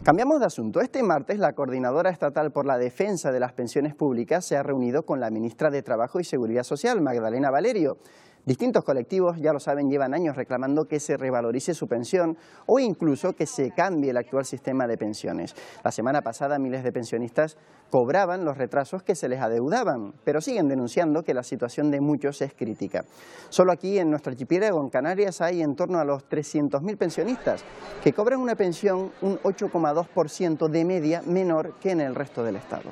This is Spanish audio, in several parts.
Cambiamos de asunto. Este martes, la Coordinadora Estatal por la Defensa de las Pensiones Públicas se ha reunido con la ministra de Trabajo y Seguridad Social, Magdalena Valerio. Distintos colectivos, ya lo saben, llevan años reclamando que se revalorice su pensión o incluso que se cambie el actual sistema de pensiones. La semana pasada, miles de pensionistas cobraban los retrasos que se les adeudaban, pero siguen denunciando que la situación de muchos es crítica. Solo aquí, en nuestro archipiélago, en Canarias, hay en torno a los 300.000 pensionistas que cobran una pensión un 8,2% de media menor que en el resto del Estado.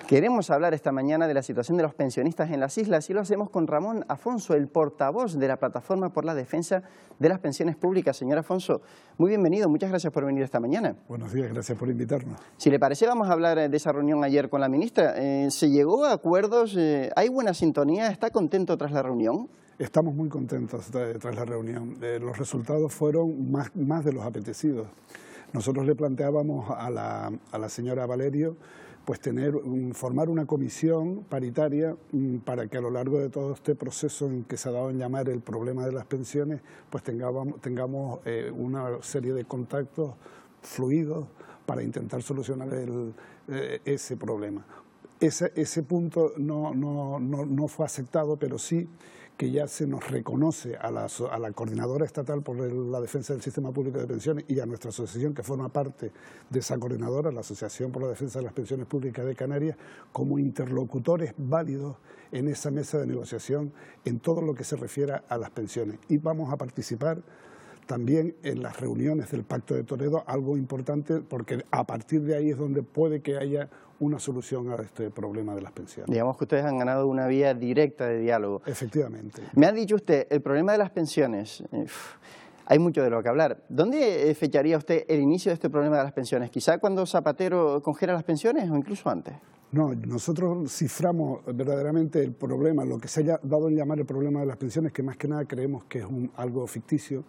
Queremos hablar esta mañana de la situación de los pensionistas en las islas y lo hacemos con Ramón Afonso, el portavoz de la Plataforma por la Defensa de las Pensiones Públicas. Señor Afonso, muy bienvenido, muchas gracias por venir esta mañana. Buenos días, gracias por invitarnos. Si le parece, vamos a hablar de esa reunión ayer con la ministra. ¿Se llegó a acuerdos? ¿Hay buena sintonía? ¿Está contento tras la reunión? Estamos muy contentos tras la reunión. Los resultados fueron más de los apetecidos. Nosotros le planteábamos a la señora Valerio pues formar una comisión paritaria para que a lo largo de todo este proceso en que se ha dado en llamar el problema de las pensiones, pues tengamos una serie de contactos fluidos para intentar solucionar ese problema. Ese punto no fue aceptado, pero sí que ya se nos reconoce a la Coordinadora Estatal por la Defensa del Sistema Público de Pensiones y a nuestra asociación, que forma parte de esa coordinadora, la Asociación por la Defensa de las Pensiones Públicas de Canarias, como interlocutores válidos en esa mesa de negociación en todo lo que se refiera a las pensiones. Y vamos a participar también en las reuniones del Pacto de Toledo, algo importante porque a partir de ahí es donde puede que haya una solución a este problema de las pensiones. Digamos que ustedes han ganado una vía directa de diálogo. Efectivamente. Me ha dicho usted, el problema de las pensiones, hay mucho de lo que hablar. ¿Dónde fecharía usted el inicio de este problema de las pensiones? ¿Quizá cuando Zapatero congela las pensiones o incluso antes? No, nosotros ciframos verdaderamente el problema, lo que se haya dado en llamar el problema de las pensiones, que más que nada creemos que es algo ficticio,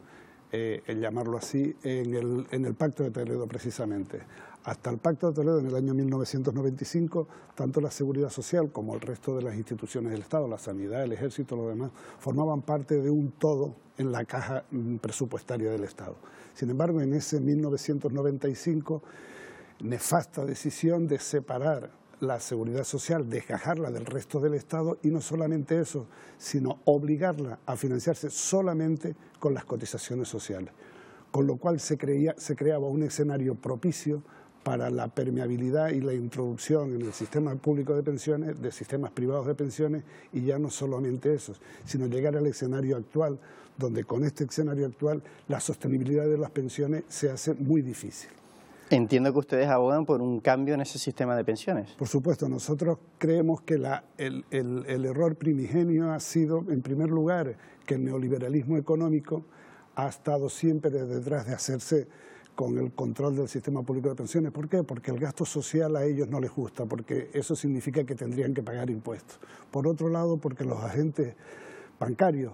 el llamarlo así, en el Pacto de Toledo precisamente. Hasta el Pacto de Toledo en el año 1995, tanto la Seguridad Social como el resto de las instituciones del Estado, la Sanidad, el Ejército, lo demás, formaban parte de un todo en la caja presupuestaria del Estado. Sin embargo, en ese 1995, nefasta decisión de separar la Seguridad Social, desgajarla del resto del Estado y no solamente eso, sino obligarla a financiarse solamente con las cotizaciones sociales. Con lo cual se creaba un escenario propicio para la permeabilidad y la introducción en el sistema público de pensiones, de sistemas privados de pensiones, y ya no solamente eso, sino llegar al escenario actual, donde con este escenario actual la sostenibilidad de las pensiones se hace muy difícil. Entiendo que ustedes abogan por un cambio en ese sistema de pensiones. Por supuesto, nosotros creemos que el error primigenio ha sido, en primer lugar, que el neoliberalismo económico ha estado siempre detrás de hacerse con el control del sistema público de pensiones. ¿Por qué? Porque el gasto social a ellos no les gusta, porque eso significa que tendrían que pagar impuestos. Por otro lado, porque los agentes bancarios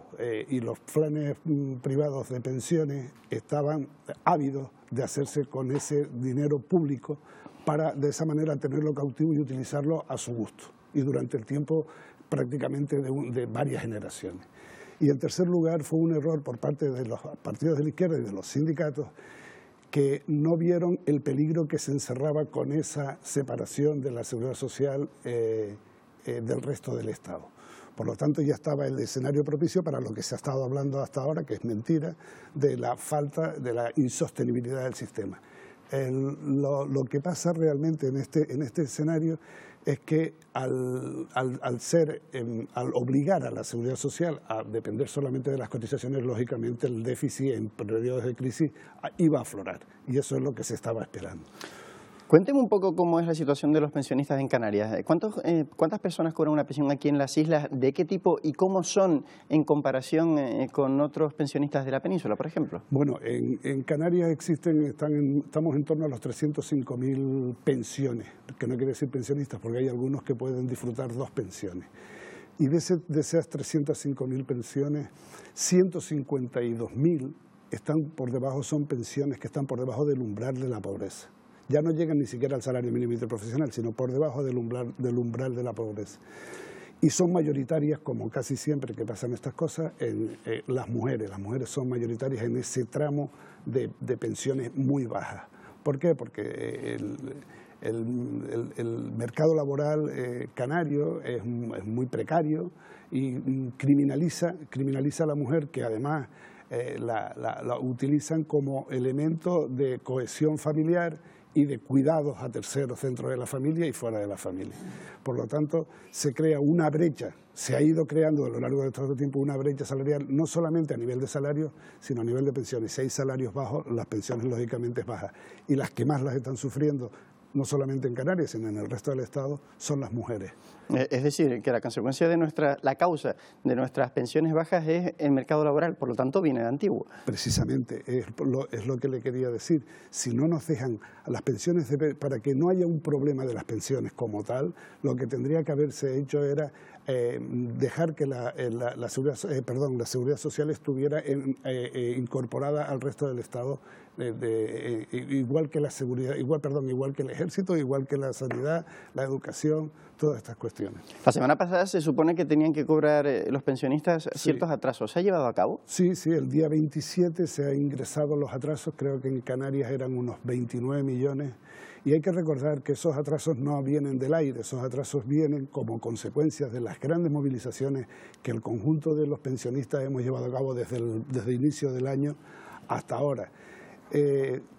y los planes privados de pensiones estaban ávidos de hacerse con ese dinero público para de esa manera tenerlo cautivo y utilizarlo a su gusto y durante el tiempo prácticamente de varias generaciones. Y en tercer lugar fue un error por parte de los partidos de la izquierda y de los sindicatos que no vieron el peligro que se encerraba con esa separación de la seguridad social del resto del Estado. Por lo tanto, ya estaba el escenario propicio para lo que se ha estado hablando hasta ahora, que es mentira, de la falta, de la insostenibilidad del sistema. Lo que pasa realmente en este escenario es que al obligar a la seguridad social a depender solamente de las cotizaciones, lógicamente el déficit en periodos de crisis iba a aflorar, y eso es lo que se estaba esperando. Cuénteme un poco cómo es la situación de los pensionistas en Canarias. ¿Cuántas personas cobran una pensión aquí en las islas? ¿De qué tipo y cómo son en comparación con otros pensionistas de la península, por ejemplo? Bueno, en Canarias estamos en torno a los 305.000 pensiones, que no quiere decir pensionistas, porque hay algunos que pueden disfrutar 2 pensiones. Y de esas 305.000 pensiones, 152.000 son pensiones que están por debajo del umbral de la pobreza. Ya no llegan ni siquiera al salario mínimo interprofesional, sino por debajo del umbral de la pobreza. Y son mayoritarias, como casi siempre que pasan estas cosas, en las mujeres. Las mujeres son mayoritarias en ese tramo de pensiones muy bajas. ¿Por qué? Porque el mercado laboral canario es muy precario y criminaliza a la mujer, que además la utilizan como elemento de cohesión familiar y de cuidados a terceros dentro de la familia y fuera de la familia. Por lo tanto, se crea una brecha, se ha ido creando a lo largo de todo el tiempo una brecha salarial, no solamente a nivel de salarios, sino a nivel de pensiones. Si hay salarios bajos, las pensiones lógicamente bajas. Y las que más las están sufriendo, no solamente en Canarias, sino en el resto del Estado, son las mujeres. Es decir, que la consecuencia de la causa de nuestras pensiones bajas es el mercado laboral, por lo tanto viene de antiguo. Precisamente, es lo que le quería decir. Si no nos dejan a las pensiones, para que no haya un problema de las pensiones como tal, lo que tendría que haberse hecho era dejar que la seguridad social estuviera incorporada al resto del Estado, igual que el ejército, igual que la sanidad, la educación, todas estas cuestiones. La semana pasada se supone que tenían que cobrar los pensionistas ciertos atrasos. ¿Se ha llevado a cabo? Sí, el día 27 se han ingresado los atrasos, creo que en Canarias eran unos 29 millones. Y hay que recordar que esos atrasos no vienen del aire, esos atrasos vienen como consecuencia de las grandes movilizaciones que el conjunto de los pensionistas hemos llevado a cabo desde el inicio del año hasta ahora.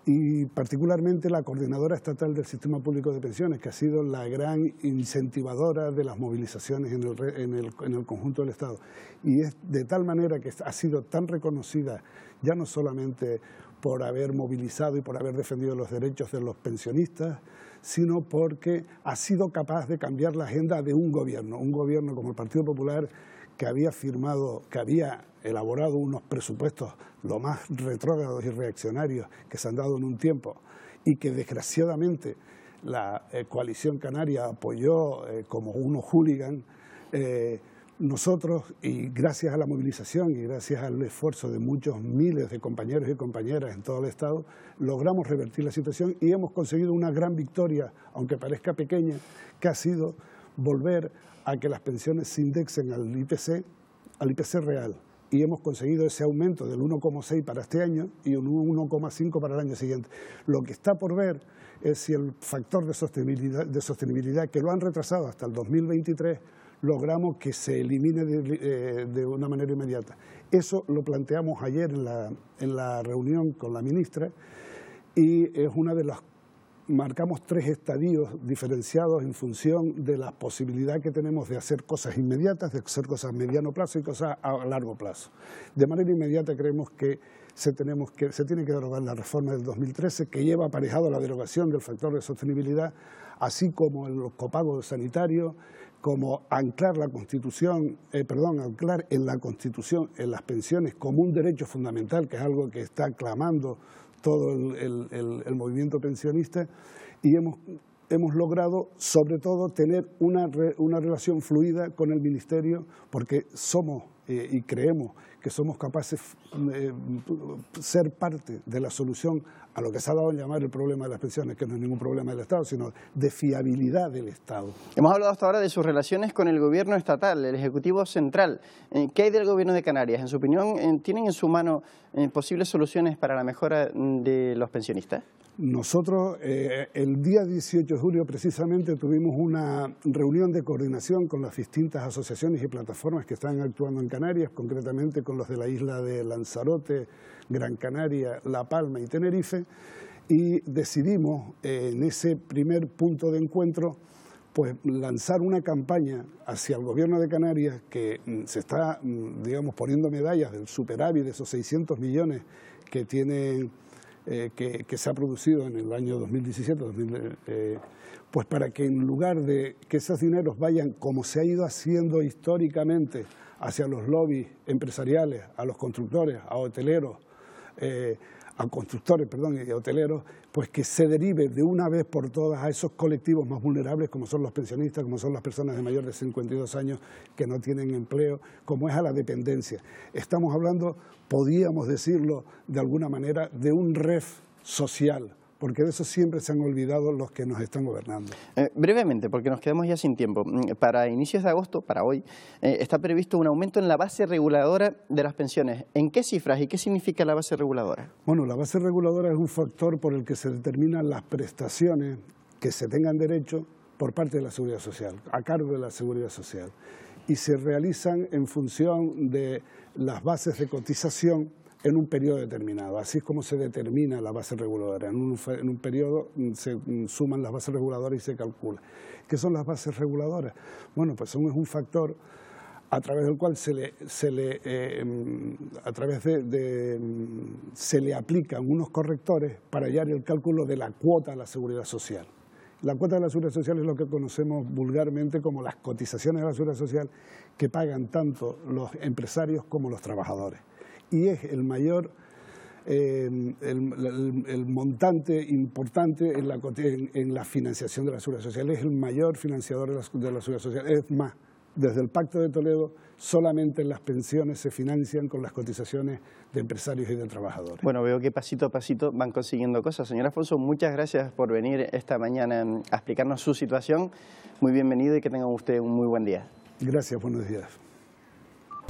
Y particularmente la Coordinadora Estatal del Sistema Público de Pensiones, que ha sido la gran incentivadora de las movilizaciones en el conjunto del Estado. Y es de tal manera que ha sido tan reconocida, ya no solamente por haber movilizado y por haber defendido los derechos de los pensionistas, sino porque ha sido capaz de cambiar la agenda de un gobierno como el Partido Popular, que había elaborado unos presupuestos lo más retrógrados y reaccionarios que se han dado en un tiempo y que desgraciadamente la coalición canaria apoyó como unos hooligans. Nosotros, y gracias a la movilización y gracias al esfuerzo de muchos miles de compañeros y compañeras en todo el Estado, logramos revertir la situación y hemos conseguido una gran victoria, aunque parezca pequeña, que ha sido volver a que las pensiones se indexen al IPC real. Y hemos conseguido ese aumento del 1,6 para este año y un 1,5 para el año siguiente. Lo que está por ver es si el factor de sostenibilidad que lo han retrasado hasta el 2023, logramos que se elimine de una manera inmediata. Eso lo planteamos ayer en la reunión con la ministra y es una de las... Marcamos 3 estadios diferenciados en función de la posibilidad que tenemos de hacer cosas inmediatas, de hacer cosas a mediano plazo y cosas a largo plazo. De manera inmediata creemos que se tiene que derogar la reforma del 2013, que lleva aparejado la derogación del factor de sostenibilidad, así como el copago sanitario, como anclar anclar en la Constitución, en las pensiones, como un derecho fundamental, que es algo que está clamando todo el movimiento pensionista, y hemos logrado, sobre todo, tener una relación fluida con el Ministerio, porque somos y creemos que somos capaces de ser parte de la solución a lo que se ha dado a llamar el problema de las pensiones, que no es ningún problema del Estado, sino de fiabilidad del Estado. Hemos hablado hasta ahora de sus relaciones con el Gobierno estatal, el Ejecutivo Central. ¿Qué hay del Gobierno de Canarias? En su opinión, ¿tienen en su mano posibles soluciones para la mejora de los pensionistas? Nosotros, el día 18 de julio, precisamente, tuvimos una reunión de coordinación con las distintas asociaciones y plataformas que están actuando en Canarias, concretamente con los de la isla de Lanzarote, Gran Canaria, La Palma y Tenerife, y decidimos en ese primer punto de encuentro pues lanzar una campaña hacia el Gobierno de Canarias, que se está, digamos, poniendo medallas del superávit de esos 600 millones que tienen, que se ha producido en el año 2017, pues para que en lugar de que esos dineros vayan, como se ha ido haciendo históricamente, hacia los lobbies empresariales, a los constructores, a hoteleros, a constructores, y a hoteleros, pues que se derive de una vez por todas a esos colectivos más vulnerables, como son los pensionistas, como son las personas de mayor de 52 años que no tienen empleo, como es a la dependencia. Estamos hablando, podíamos decirlo de alguna manera, de un REF social, porque de eso siempre se han olvidado los que nos están gobernando. Brevemente, porque nos quedamos ya sin tiempo. Para inicios de agosto, para hoy, está previsto un aumento en la base reguladora de las pensiones. ¿En qué cifras y qué significa la base reguladora? Bueno, la base reguladora es un factor por el que se determinan las prestaciones que se tengan derecho por parte de la Seguridad Social, a cargo de la Seguridad Social, y se realizan en función de las bases de cotización en un periodo determinado. Así es como se determina la base reguladora. En un periodo se suman las bases reguladoras y se calcula. ¿Qué son las bases reguladoras? Bueno, pues son un factor a través del cual se le aplican unos correctores para hallar el cálculo de la cuota a la Seguridad Social. La cuota de la Seguridad Social es lo que conocemos vulgarmente como las cotizaciones de la Seguridad Social que pagan tanto los empresarios como los trabajadores. Y es el mayor, el montante importante en la financiación de la Seguridad Social. Es el mayor financiador de la Seguridad Social. Es más, desde el Pacto de Toledo, solamente las pensiones se financian con las cotizaciones de empresarios y de trabajadores. Bueno, veo que pasito a pasito van consiguiendo cosas. Señor Afonso, muchas gracias por venir esta mañana a explicarnos su situación. Muy bienvenido y que tengan usted un muy buen día. Gracias, buenos días.